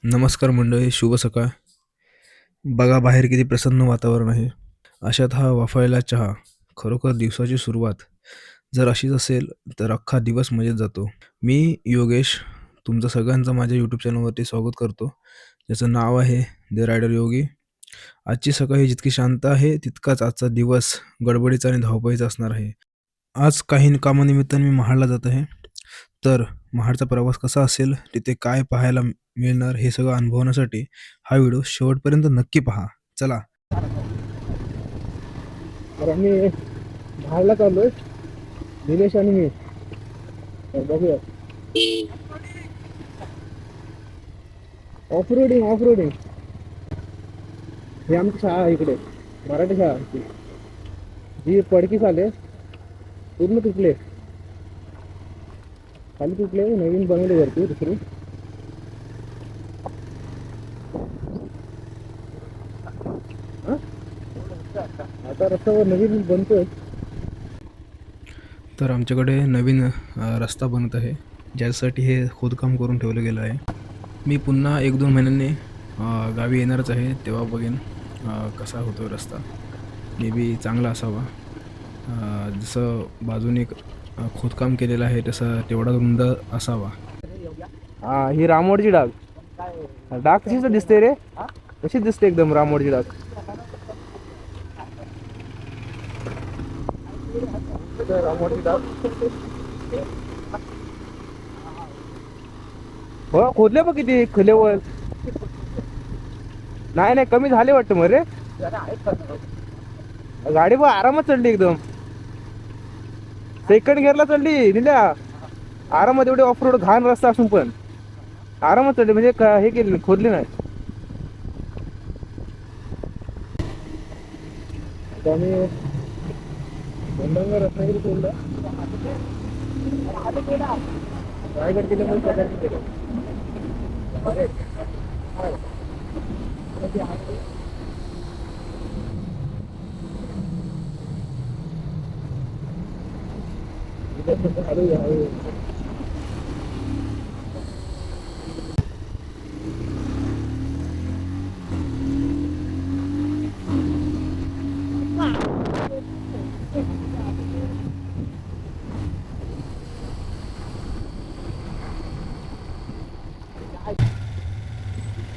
नमस्कार मंडळी, शुभ सकाळ. बघा बाहेर किती प्रसन्न वातावरण आहे. अशात हा वाफाळलेला चहा, खरोखर दिवसाची सुरुवात जर अशीच असेल तर अख्खा दिवस मजेत जातो. मी योगेश तुमचं सगळ्यांचं माझ्या यूट्यूब चॅनलवरती स्वागत करतो. ज्याचं नाव आहे द रायडर योगी. आजची सकाळ ही जितकी शांत आहे तितकाच आजचा दिवस गडबडीचा आणि धावपळीचा असणार आहे. आज काही कामानिमित्ताने मी महाडला जात आहे. तर महाडचा प्रवास कसा असेल, तिथे काय पाहायला मिळणार हे सगळं अनुभवण्यासाठी हा व्हिडिओ शेवटपर्यंत नक्की पहा. चला. तर आम्ही महाडला चाललोय, निलेश आणि मी. तर बघूया. ऑफ रोडिंग ही आमची शाळा आहे इकडे, मराठी शाळा आमची. जी पडकीस आले, पूर्ण तुटले, खाली तुटले, नवीन बनवले वरती दुसरी. हा? आता रस्त्यावर नवीन बनतोय. तर आमच्याकडे नवीन रस्ता बनत आहे, ज्यासाठी हे खोदकाम करून ठेवलं गेलं आहे. मी पुन्हा 1-2 महिन्यांनी गावी येणारच आहे, तेव्हा बघेन कसा होतो रस्ता. मे बी चांगला असावा. जसं बाजूने एक खोदकाम केलेलं आहे तसा तेवढा रुंद असावा. हा, ही रामोडची डाग. डाग कशीच दिसते रे, कशीच दिसते एकदम रामोडची डाग. रामोडची डाग. हो, खोदले बघ किती खोलेवर. नाही कमी झाले वाटतं मग रे. गाडी बघ आरामात चढली एकदम, सेकंड गिअरला चढली निल्या. आरामात, एवढे ऑफ रोड घाण रस्ता असून पण आरामात चढली, म्हणजे हे केले, खोदले नाही. आम्ही रत्नागिरी सोडलं, रायगड केलं,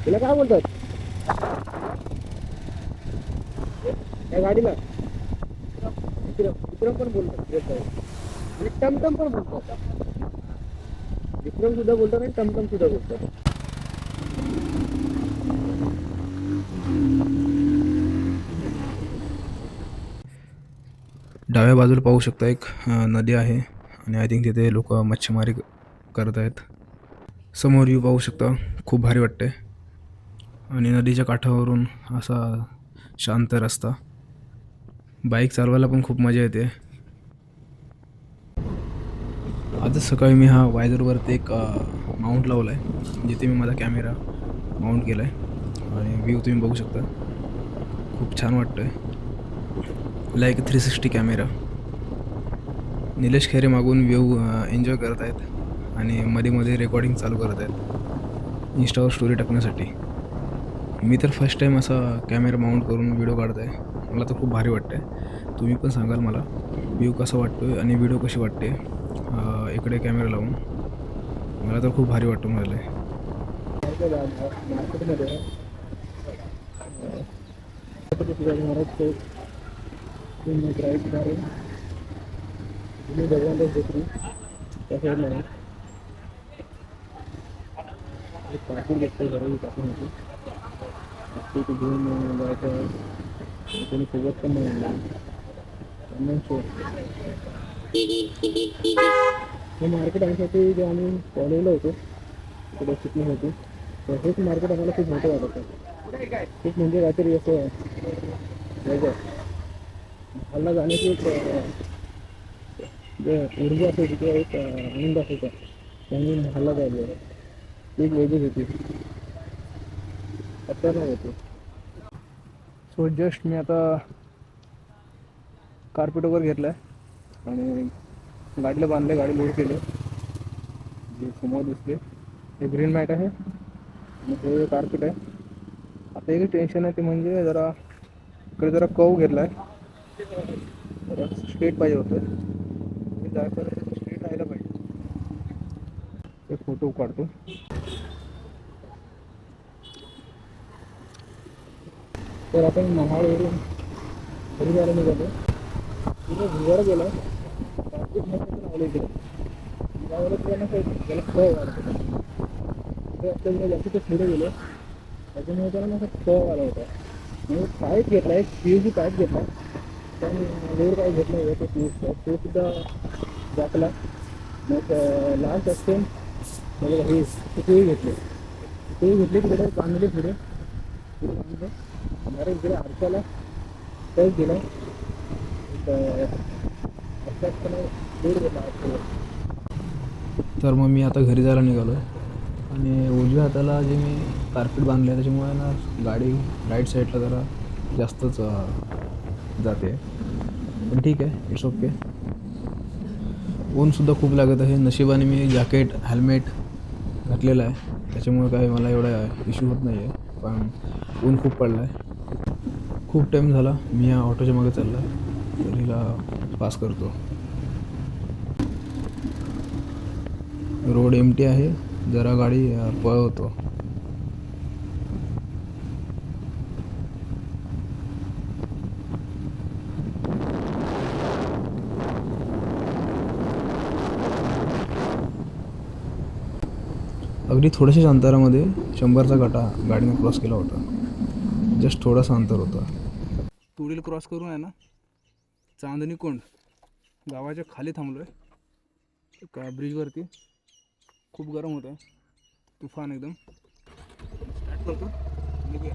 तिला काय बोलतात या गाडीला? विक्रम पण बोलतात आणि टमटम पण बोलतात. विक्रम सुद्धा बोलतात आणि टमटम सुद्धा बोलतात. डाव्या बाजूला पाहू शकता एक नदी आहे आणि आय थिंक तिथे लोक मच्छीमारी करत आहेत. समोर व्ह्यू पाहू शकता, खूप भारी वाटते. आणि नदीच्या काठावरून असा शांत रस्ता, बाईक चालवायला पण खूप मजा येते. आजच सकाळी मी हा वायझरवरती एक माउंट लावला आहे, जिथे मी माझा कॅमेरा माउंट केला आहे. आणि व्ह्यू तुम्ही बघू शकता, खूप छान वाटतं आहे, लाईक 360 कॅमेरा. निलेश खेरे मागून व्ह्यू एन्जॉय करत आहेत आणि मध्ये मध्ये रेकॉर्डिंग चालू करत आहेत इंस्टावर स्टोरी टाकण्यासाठी. मी तर फर्स्ट टाईम असा कॅमेरा माउंट करून व्हिडिओ काढत आहे. मला तर खूप भारी वाटतं आहे. तुम्ही पण सांगाल मला व्ह्यू कसा वाटतो आहे आणि व्हिडिओ कशी वाटते इकडे कॅमेरा लावून. मला तर खूप भारी वाटून राहिलं आहे. मार्केटमध्ये भगवान त्या साईडला पार्किंग घेतलं, घराची पार्किंग होती. तिथे घेऊन जायचं, कोणी सोबत पण नाही. हे मार्केट आमच्यासाठी जे आम्ही कॉलेजला होतो तिकडे शिकणं होती, तर हेच मार्केट आम्हाला खूप मोठं वाटत आहे. खूप म्हणजे काहीतरी असं वेगळं हल्ला जाण्याची एक जे ऊर्जा असायची किंवा एक आनंद असायचा, त्यांनी हल्ला जायला एक वेगळीच होती, आता नाही होती. सो जस्ट मी आता कार्पेट वगैरे घेतला आहे आणि गाडीला बांधले, गाडी लोड केले. जे समोर दिसते हे ग्रीन मॅट आहे. आणि ते कार्पेट आहे. आता एक टेन्शन आहे ते म्हणजे जरा इकडे जरा कव घेतला आहे, जरा स्ट्रेट पाहिजे होतं. ते जायपर्यंत स्ट्रेट राहायला पाहिजे. ते फोटो काढतो. तर आपण महाडवरून घरी जायला निघालो. तिथे भिवार गेला, कार्पेट मध्ये लावलं इकडे त्यावेळेला त्याला त्याला कव आला होता. ते आपल्याला जास्त ते पुढे गेलो त्याच्यामुळे त्याला असं कव आला होता. म्हणजे पाईप घेतला, एक PVC पाईप घेतला, पण लोड काय घेतला आहे ते PVC पाईप तो सुद्धा जाकला. मग लास्ट असते म्हणजे हे ते घेतले, ते घेतले तिकडे बांधले पुढे बांधले डायरेक्ट इकडे आरशाला टच दिला. लोड घेतला आरशाला. तर मग मी आता घरी जायला निघालो आहे. आणि उजव्या हाताला जे मी कार्पेट बांधले आहे त्याच्यामुळे ना गाडी राईट साईडला जरा जास्तच जाते. पण ठीक आहे, इट्स ओके. ऊनसुद्धा खूप लागत आहे. नशिबाने मी जॅकेट हेल्मेट घातलेलं आहे त्याच्यामुळे काय मला एवढा इश्यू होत नाही आहे. पण ऊन खूप पडला आहे. खूप टाईम झाला मी या ऑटोच्या मागे चालला आहे, तर हिला पास करतो. रोड एमटी आहे, जरा गाडी पळवतो. अगदी थोड्याशाच अंतरामध्ये 100चा काटा गाडीने क्रॉस केला होता. जस्ट थोडासा अंतर होता. तुडील क्रॉस करून आहे ना चांदणी कोंड गावाच्या खाली थांबलो आहे का ब्रिजवरती. खूप गरम होत आहे, तुफान एकदम. स्टार्ट करतो, निघूया.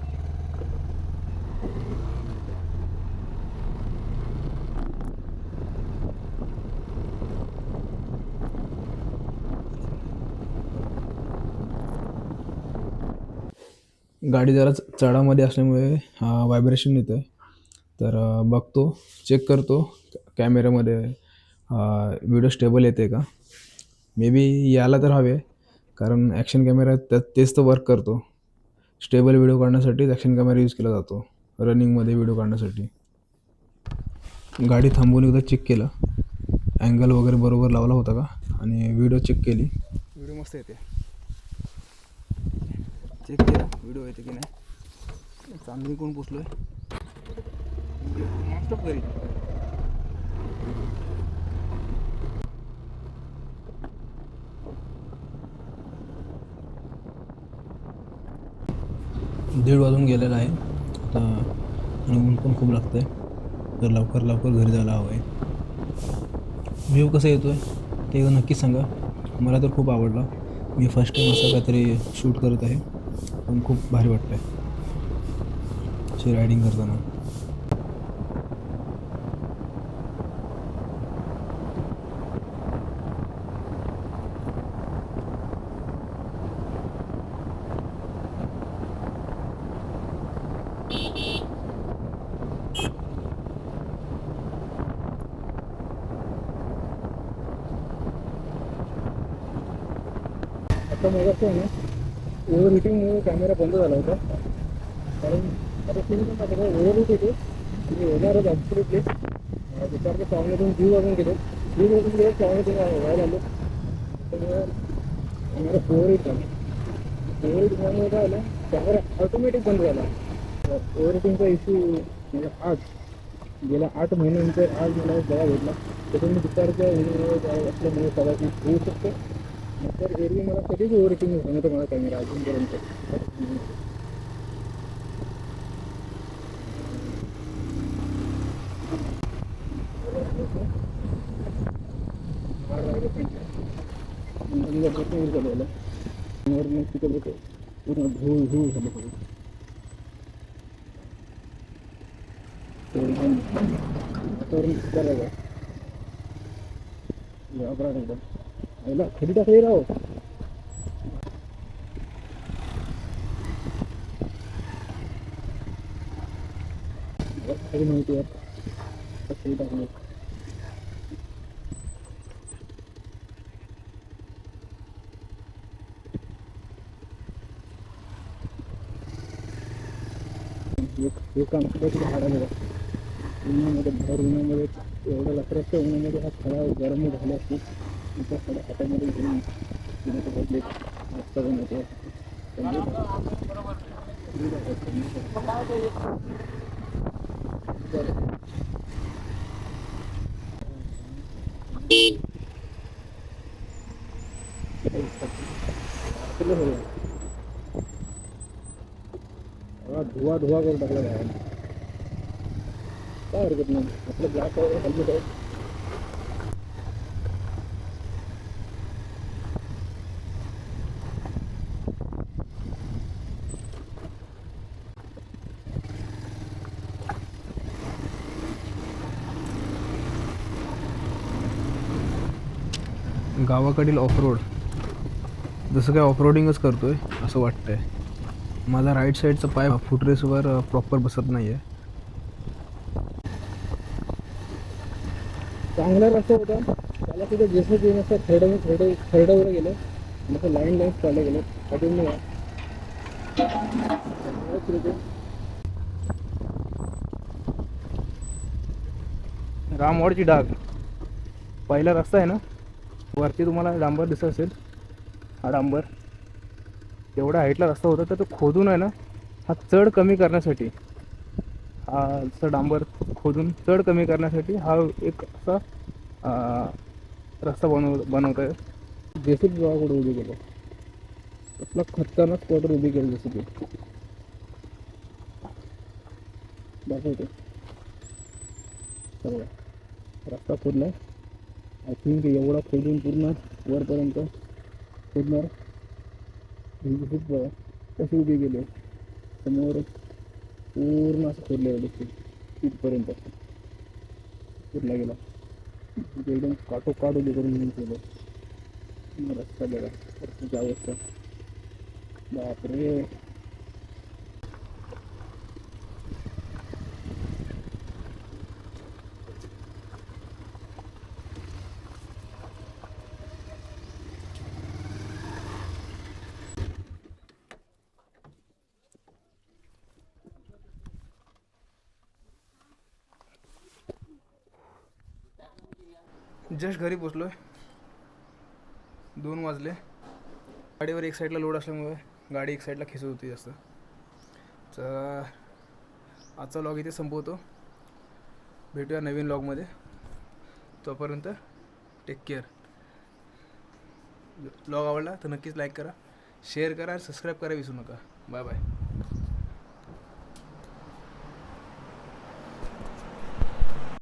गाडी जरा चढामध्ये असल्यामुळे व्हायब्रेशन येतं आहे. तर बघतो, चेक करतो कॅमेऱ्यामध्ये व्हिडिओ स्टेबल येते का. मे बी यायला तर हवे, कारण ॲक्शन कॅमेरा तेच तर वर्क करतो. स्टेबल व्हिडिओ काढण्यासाठीच ॲक्शन कॅमेरा यूज केला जातो, रनिंगमध्ये व्हिडिओ काढण्यासाठी. गाडी थांबवून एकदा चेक केलं, अँगल वगैरे बरोबर लावला होता का, आणि व्हिडिओ चेक केली. व्हिडिओ मस्त येते. चेक केला व्हिडिओ येते की नाही. चांदणी कोण पोचलो आहे नॉनस्टॉप घरी. दीड वाजून गेलेला आहे आता आणि ऊन पण खूप लागतं आहे, तर लवकर लवकर घरी जायला हवं आहे. व्ह्यू कसा येतो आहे ते नक्कीच सांगा. मला तर खूप आवडला. मी फर्स्ट टाईम असं काहीतरी शूट करत आहे, पण खूप भारी वाटतं आहे अशी रायडिंग करताना. आता मग असं आहे ना, ओव्हर हिटिंगमुळे कॅमेरा बंद झाला होता. कारण आता तुम्ही पण बघा ओव्हर हिट येते म्हणजे येणारच ॲब्सोल्युटली. दुपारच्या पावणेतून 2 वाजून गेले, 2 वाजून गेले, पावणेतून व्हायला आलो. त्यामुळे कॅमेरा ओव्हर हिट झाला. ओव्हर हिट झाल्यामुळे काय झालं, कॅमेरा ऑटोमॅटिक बंद झाला. ओव्हर हिटिंगचा इश्यू म्हणजे आज गेल्या 8 महिन्यानंतर आज मला जरा भेटला. त्यातून मी दुपारच्या असल्यामुळे कदाचित होऊ शकतो. नंतर एरवी मला कधीच ओव्हर हिटिंग होतं मला कॅमेरा अजूनपर्यंत. झालेलं तिकडे पूर्ण धूळ धूळ झालं सगळं. वातावरण करायचं अपराध एकदम आईला खरी टाकली राहो. खरी माहिती आहे खरी टाकली. एक आमच्या झाडा बघा उन्हामध्ये भर उन्हामध्ये एवढं लकराच्या उन्हामध्ये हा खडा गरम झाला असतो त्या खडा हातामध्ये घेऊन बदले मस्त बनवतो धुवा धुवा करून टाकला बाहेर काय हरकत नाही आपलं ब्लॅक हेल्मेट आहे गावाकडील ऑफरोड जसं काय ऑफरोडिंगच करतोय असं वाटतंय. माझा राईट साईडचा पाय फुटरेसवर प्रॉपर बसत नाही आहे. चांगला रस्ता होता त्याला तिथे जसं की नसतं थर्डावर गेलं मग लाईन चाललं गेलं अजून नाही रामवाडची डाग पहिला रस्ता आहे ना वरती तुम्हाला डांबर दिसत असेल हा डांबर एवढ्या हाईटला रस्ता होता तर तो खोदून आहे ना हा चढ कमी करण्यासाठी हा असं डांबर खोदून चढ कमी करण्यासाठी हा एक असा रस्ता बनवता आहे जेसीबी गावाकडे उभी केलं कसला खतरनाक स्पॉटर उभी केलं जेसीबी दाखवतो सगळं रस्ता खोदला आय थिंक एवढा खोदून पूर्ण वरपर्यंत खोदणार खूप कशी उभी गेली समोर पूर्ण असं खोदलं तिथपर्यंत खोदला गेला एकदम काठोकाठ उभी करून घेऊन केलं रस्ता बघा रस्त्याची अवस्था बापरे जस्ट घरी पोचलो आहे 2 वाजले. गाडीवर एक साईडला लोड असल्यामुळे गाडी एक साईडला खेचत होती जास्त. तर आजचा व्लॉग इथे संपवतो. भेटूया नवीन व्लॉगमध्ये. तोपर्यंत टेक केअर. व्लॉग आवडला तर नक्कीच लाईक करा, शेअर करा, सबस्क्राईब करा विसरू नका. Bye bye.